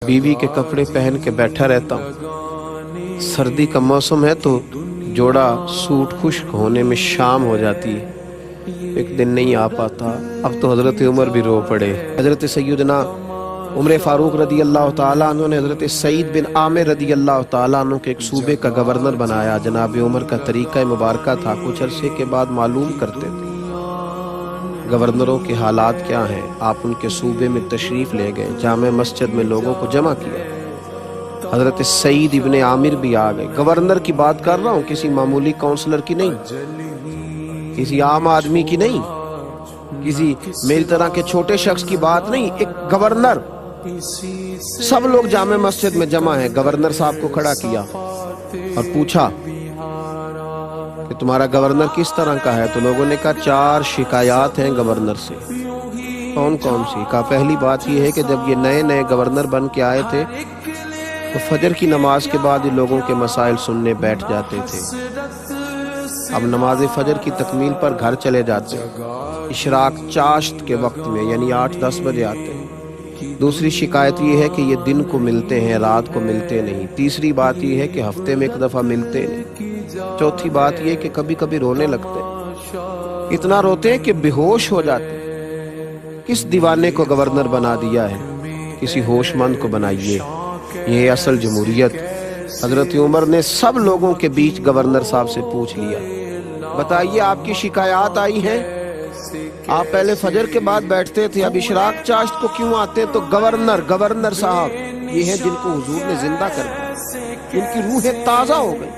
बीवी के कपड़े पहन के बैठा रहता हूँ। सर्दी का मौसम है तो जोड़ा सूट खुश्क होने में शाम हो जाती है, एक दिन नहीं आ पाता। अब तो हज़रत उमर भी रो पड़े। हज़रत सैयदना उमर फारूक रदी अल्लाह ताला अन्हु ने हज़रत सईद बिन आमिर रदी अल्लाह ताला अन्हु के एक सूबे का गवर्नर बनाया। जनाब उमर का तरीका मुबारका था, कुछ अरसे के बाद मालूम करते थे गवर्नरों के हालात क्या हैं। आप उनके सूबे में तशरीफ़ ले गए, जामे मस्जिद में लोगों को जमा किया। हज़रत सईद इब्न आमिर भी आ गए। गवर्नर की बात कर रहा हूँ, किसी मामूली काउंसलर की नहीं, किसी आम आदमी की नहीं, किसी मेरी तरह के छोटे शख्स की बात नहीं, एक गवर्नर। सब लोग जामे मस्जिद में जमा हैं। गवर्नर साहब को खड़ा किया और पूछा कि तुम्हारा गवर्नर किस तरह का है। तो लोगों ने कहा 4 शिकायत हैं गवर्नर से। कौन कौन सी? कहा पहली बात यह है कि जब ये नए नए गवर्नर बन के आए थे तो फजर की नमाज के बाद ये लोगों के मसाइल सुनने बैठ जाते थे। अब नमाज फजर की तकमील पर घर चले जाते, इशराक चाश्त के वक्त में यानी 8-10 बजे आते हैं। दूसरी शिकायत ये है कि ये दिन को मिलते हैं, रात को मिलते नहीं। तीसरी बात ये है कि हफ्ते में एक दफ़ा मिलते नहीं। चौथी बात ये कि कभी कभी रोने लगते हैं, इतना रोते हैं कि बेहोश हो जाते हैं। किस दीवाने को गवर्नर बना दिया है, किसी होशमंद को बनाइए। ये असल जमहूरियत। हजरत उमर ने सब लोगों के बीच गवर्नर साहब से पूछ लिया, बताइए आपकी शिकायत आई है? आप पहले फजर के बाद बैठते थे, अब इशराक चाश्त को क्यों आते हैं? तो गवर्नर साहब ये हैं जिनको हुजूर ने जिंदा कर दिया, इनकी रूहें ताज़ा हो गई,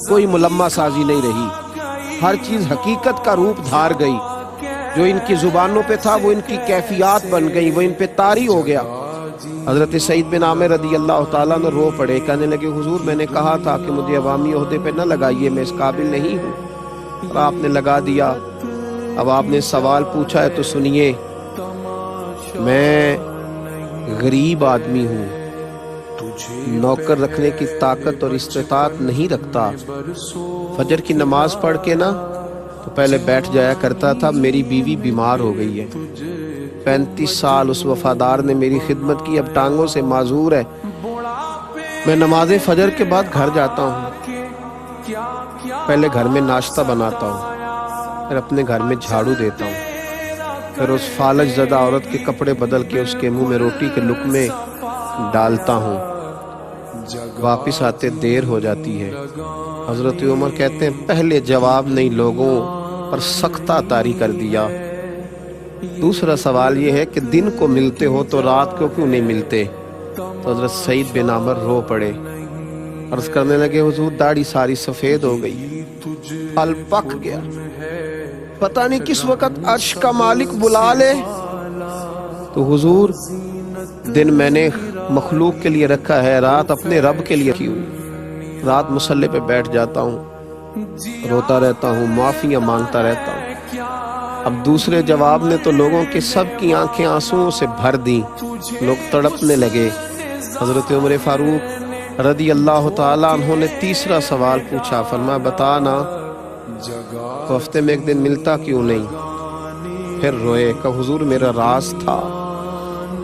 कोई मुलम्मा साजी नहीं रही, हर चीज़ हकीकत का रूप धार गई। जो इनकी जुबानों पे था वो इनकी कैफियत बन गई, वो इन पे तारी हो गया। हज़रत सईद बिन आमिर रदी अल्लाह ताला ने रो पड़े, कहने लगे हुजूर मैंने कहा था कि मुझे अवामी ओहदे पे न लगाइए, मैं इस काबिल नहीं हूँ, और आपने लगा दिया। अब आपने सवाल पूछा है तो सुनिए। मैं गरीब आदमी हूँ, नौकर रखने की ताकत और इस्तेताअत नहीं रखता। फजर की नमाज पढ़ के ना तो पहले बैठ जाया करता था। मेरी बीवी बीमार हो गई है, 35 साल उस वफादार ने मेरी खिदमत की, अब टांगों से माजूर है। मैं नमाज फजर के बाद घर जाता हूँ, पहले घर में नाश्ता बनाता हूँ, फिर अपने घर में झाड़ू देता हूँ, फिर उस फालज ज़दा औरत के कपड़े बदल के उसके मुंह में रोटी के लुक़मे डालता हूँ। वापस आते देर हो जाती है। हज़रत उमर कहते हैं पहले जवाब नहीं, लोगों पर सख्ता तारी कर दिया। दूसरा सवाल ये है कि दिन को मिलते हो तो रात को क्यों नहीं मिलते? तो हज़रत सईद बिन आमिर रो पड़े, अर्ज़ करने लगे हुजूर दाढ़ी सारी सफ़ेद हो गई, फल पक गया, पता नहीं किस वक़्त अर्श का मालिक बुला ले। तो हुजूर दिन मैंने मखलूक के लिए रखा है, रात अपने रब के लिए रखी हुई। रात मुसल्ले पे बैठ जाता हूँ, रोता रहता हूँ, माफ़ियाँ मांगता रहता हूँ। अब दूसरे जवाब ने तो लोगों के सब की आंखें आंसुओं से भर दी, लोग तड़पने लगे। हज़रत उमर फारूक रदी अल्लाह ताला अन्हु ने तीसरा सवाल पूछा, फरमाया बता ना तो हफ्ते में एक दिन मिलता क्यों नहीं? फिर रोए, कहा हुजूर मेरा राज था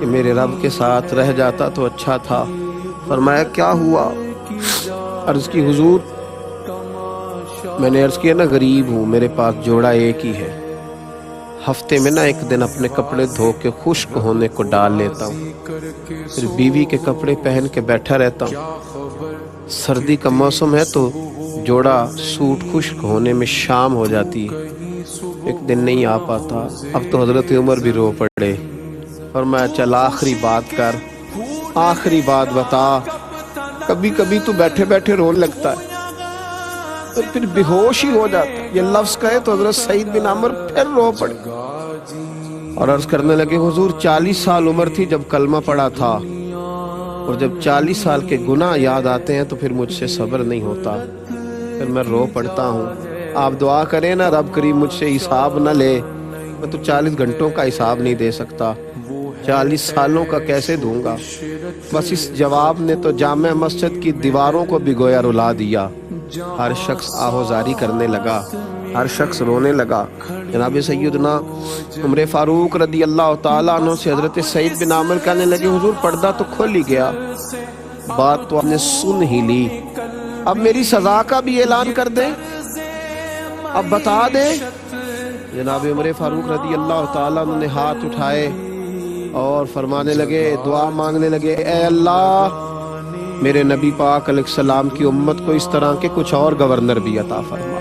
कि मेरे रब के साथ रह जाता तो अच्छा था। फरमाया क्या हुआ? अर्ज़ की हुजूर मैंने अर्ज़ किया ना गरीब हूँ, मेरे पास जोड़ा एक ही है, हफ्ते में ना एक दिन अपने कपड़े धो के खुश्क होने को डाल लेता हूँ, फिर बीवी के कपड़े पहन के बैठा रहता हूँ। सर्दी का मौसम है तो जोड़ा सूट खुश्क होने में शाम हो जाती है, एक दिन नहीं आ पाता। अब तो हज़रत उमर भी रो पड़े और मैं चल आखिरी बात कर, आखिरी बात बता। कभी कभी तो बैठे बैठे रोने लगता है और फिर बेहोश ही हो जाता है। ये लफ्ज़ कहे तो हज़रत सईद बिन आमिर फिर रो पड़े और अर्ज़ करने लगे हुजूर 40 साल उम्र थी जब कलमा पड़ा था, और जब 40 साल के गुनाह याद आते हैं तो फिर मुझसे सब्र नहीं होता, फिर मैं रो पड़ता हूँ। आप दुआ करें ना रब करीम मुझसे हिसाब न ले, मैं तो 40 घंटों का हिसाब नहीं दे सकता, 40 सालों का कैसे दूंगा? बस इस जवाब ने तो जामे मस्जिद की दीवारों को भिगोया रुला दिया। हर शख्स आहोजारी करने लगा, ہر شخص رونے لگا۔ جناب سیدنا عمر فاروق رضی اللہ تعالیٰ عنہ سے حضرت سعید بن عامر کہنے لگے حضور پردہ تو کھل ہی گیا، بات تو آپ نے سن ہی لی، اب میری سزا کا بھی اعلان کر دیں، اب بتا دیں۔ جناب عمر فاروق رضی اللہ تعالیٰ عنہ نے ہاتھ اٹھائے اور فرمانے لگے، دعا مانگنے لگے، اے اللہ میرے نبی پاک علیہ السلام کی امت کو اس طرح کے کچھ اور گورنر بھی عطا فرما۔